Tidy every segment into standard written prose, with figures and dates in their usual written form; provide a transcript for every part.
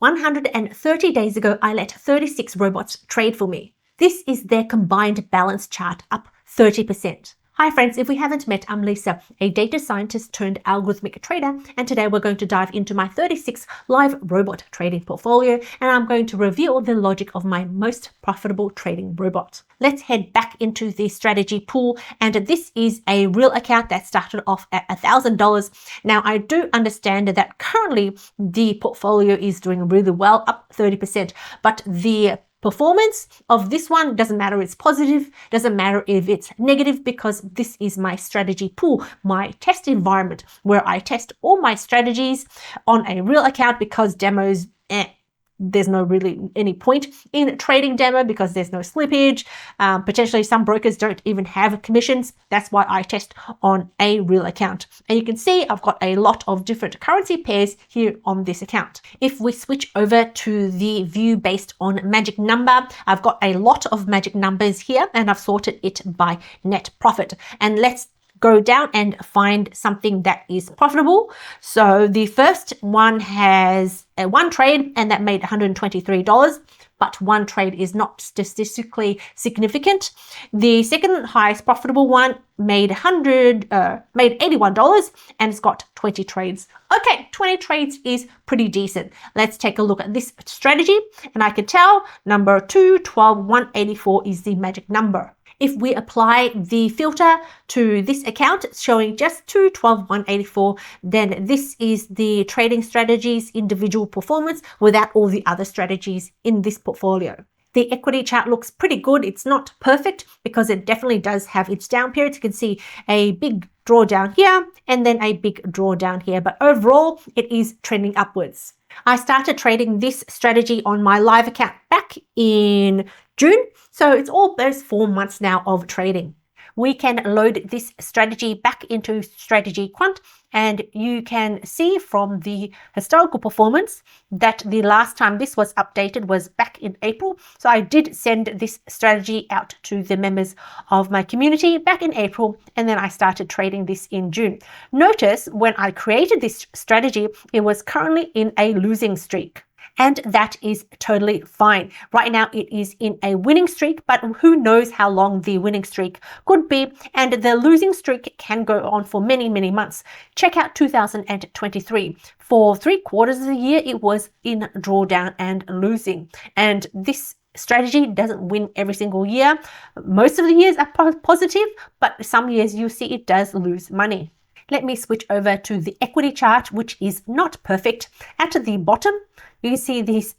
130 days ago, I let 36 robots trade for me. This is their combined balance chart, up 30%. Hi friends, if we haven't met, I'm Lisa, a data scientist turned algorithmic trader, and today we're going to dive into my 36 live robot trading portfolio, and I'm going to reveal the logic of my most profitable trading robot. Let's head back into the strategy pool, and this is a real account that started off at $1,000. Now, I do understand that currently the portfolio is doing really well, up 30%, but the performance of this one doesn't matter. It's positive, doesn't matter if it's negative, because this is my strategy pool, my test environment where I test all my strategies on a real account, because demos, there's no really any point in trading demo because there's no slippage. Potentially some brokers don't even have commissions. That's why I test on a real account. And you can see I've got a lot of different currency pairs here on this account. If we switch over to the view based on magic number, I've got a lot of magic numbers here, and I've sorted it by net profit. And let's go down and find something that is profitable. So the first one has one trade, and that made $123, but one trade is not statistically significant. The second highest profitable one made $81, and it's got 20 trades. Okay, 20 trades is pretty decent. Let's take a look at this strategy, and I can tell number 212,184 is the magic number. If we apply the filter to this account, it's showing just 212,184, then this is the trading strategies individual performance without all the other strategies in this portfolio. The equity chart looks pretty good. It's not perfect because it definitely does have its down periods. You can see a big drawdown here and then a big drawdown here, but overall it is trending upwards. I started trading this strategy on my live account back in June, so it's almost 4 months now of trading. We can load this strategy back into Strategy Quant, and you can see from the historical performance that the last time this was updated was back in April. So I did send this strategy out to the members of my community back in April, and then I started trading this in June. Notice when I created this strategy, it was currently in a losing streak. And that is totally fine. Right now it is in a winning streak, but who knows how long the winning streak could be, and the losing streak can go on for many, many months. Check out 2023. For 3/4 of the year, it was in drawdown and losing. And this strategy doesn't win every single year. Most of the years are positive, but some years you see it does lose money. Let me switch over to the equity chart, which is not perfect. At the bottom, you see these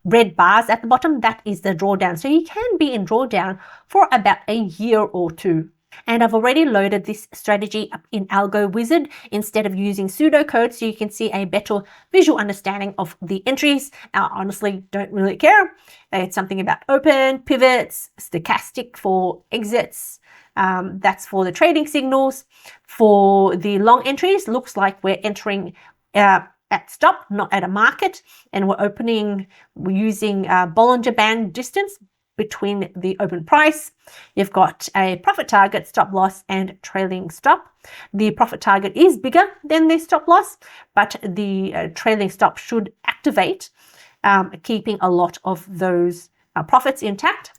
red bars at the bottom. That is the drawdown. So you can be in drawdown for about a year or two. And I've already loaded this strategy up in Algo Wizard instead of using pseudocode, so you can see a better visual understanding of the entries. I honestly don't really care. It's something about open, pivots, stochastic for exits. That's for the trading signals. For the long entries, looks like we're entering at stop, not at a market, and we're using Bollinger Band distance between the open price. You've got a profit target, stop loss, and trailing stop. The profit target is bigger than the stop loss, but the trailing stop should activate, keeping a lot of those profits intact.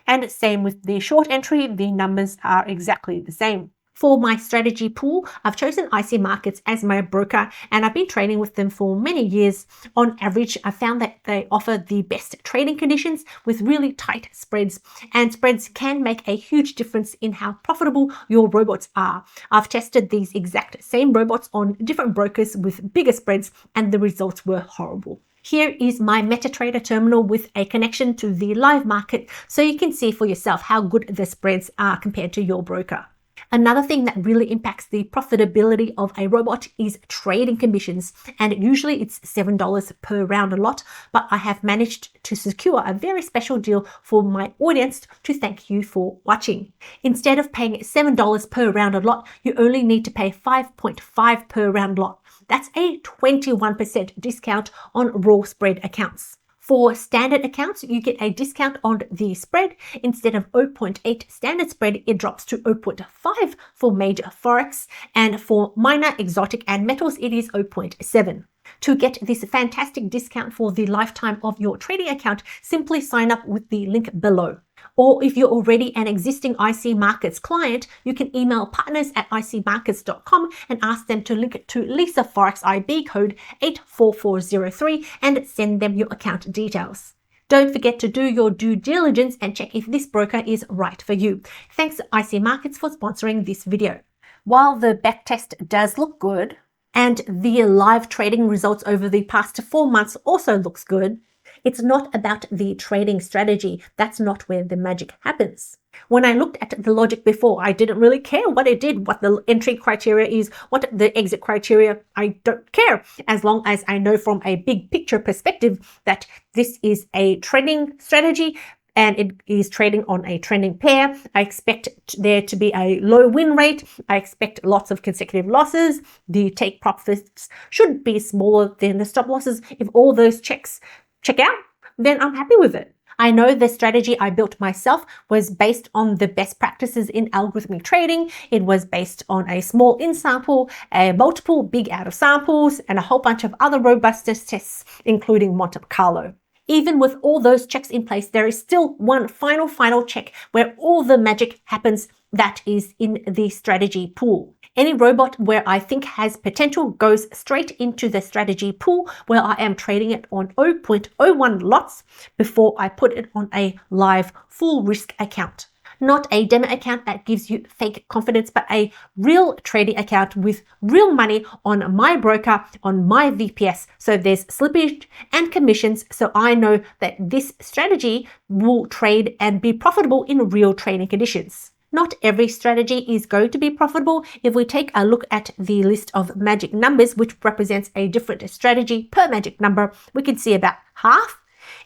And same with the short entry, the numbers are exactly the same. For my strategy pool, I've chosen IC Markets as my broker, and I've been trading with them for many years. On average, I found that they offer the best trading conditions with really tight spreads, and spreads can make a huge difference in how profitable your robots are. I've tested these exact same robots on different brokers with bigger spreads, and the results were horrible. Here is my MetaTrader terminal with a connection to the live market, so you can see for yourself how good the spreads are compared to your broker. Another thing that really impacts the profitability of a robot is trading commissions, and usually it's $7 per round lot, but I have managed to secure a very special deal for my audience to thank you for watching. Instead of paying $7 per round lot, you only need to pay 5.5 per round lot. That's a 21% discount on raw spread accounts. For standard accounts, you get a discount on the spread. Instead of 0.8 standard spread, it drops to 0.5 for major Forex. And for minor, exotic, and metals, it is 0.7. To get this fantastic discount for the lifetime of your trading account, simply sign up with the link below. Or if you're already an existing IC Markets client, you can email partners@icmarkets.com and ask them to link it to Lisa Forex IB code 84403 and send them your account details. Don't forget to do your due diligence and check if this broker is right for you. Thanks IC Markets for sponsoring this video. While the backtest does look good, and the live trading results over the past 4 months also looks good, it's not about the trading strategy. That's not where the magic happens. When I looked at the logic before, I didn't really care what it did, what the entry criteria is, what the exit criteria. I don't care, as long as I know from a big picture perspective that this is a trading strategy and it is trading on a trending pair. I expect there to be a low win rate. I expect lots of consecutive losses. The take profits should be smaller than the stop losses. If all those checks check out, then I'm happy with it. I know the strategy I built myself was based on the best practices in algorithmic trading. It was based on a small in sample, a multiple big out of samples, and a whole bunch of other robustness tests, including Monte Carlo. Even with all those checks in place, there is still one final check where all the magic happens. That is in the strategy pool. Any robot where I think has potential goes straight into the strategy pool where I am trading it on 0.01 lots before I put it on a live full risk account. Not a demo account that gives you fake confidence, but a real trading account with real money on my broker, on my VPS. So there's slippage and commissions. So I know that this strategy will trade and be profitable in real trading conditions. Not every strategy is going to be profitable. If we take a look at the list of magic numbers, which represents a different strategy per magic number, we can see about half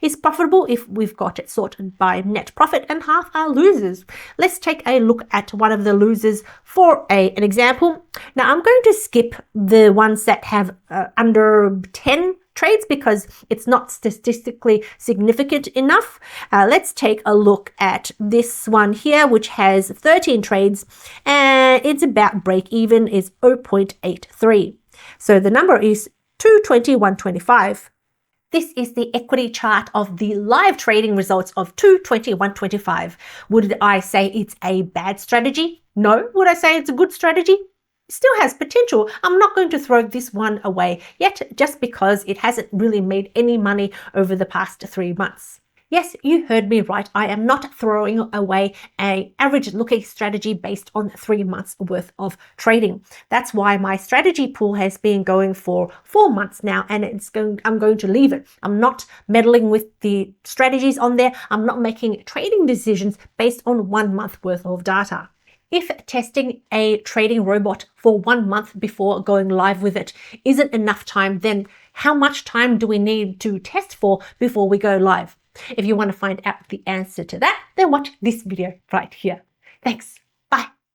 is profitable if we've got it sorted by net profit and half are losers. Let's take a look at one of the losers for an example. Now I'm going to skip the ones that have under 10 trades because it's not statistically significant enough. Let's take a look at this one here, which has 13 trades and it's about break even is 0.83. So the number is 220,125. This is the equity chart of the live trading results of 220,125. Would I say it's a bad strategy? No. Would I say it's a good strategy? Still has potential. I'm not going to throw this one away yet just because it hasn't really made any money over the past 3 months. Yes, you heard me right. I am not throwing away an average looking strategy based on 3 months worth of trading. That's why my strategy pool has been going for 4 months now and I'm going to leave it. I'm not meddling with the strategies on there. I'm not making trading decisions based on 1 month worth of data. If testing a trading robot for 1 month before going live with it isn't enough time, then how much time do we need to test for before we go live? If you want to find out the answer to that, then watch this video right here. Thanks.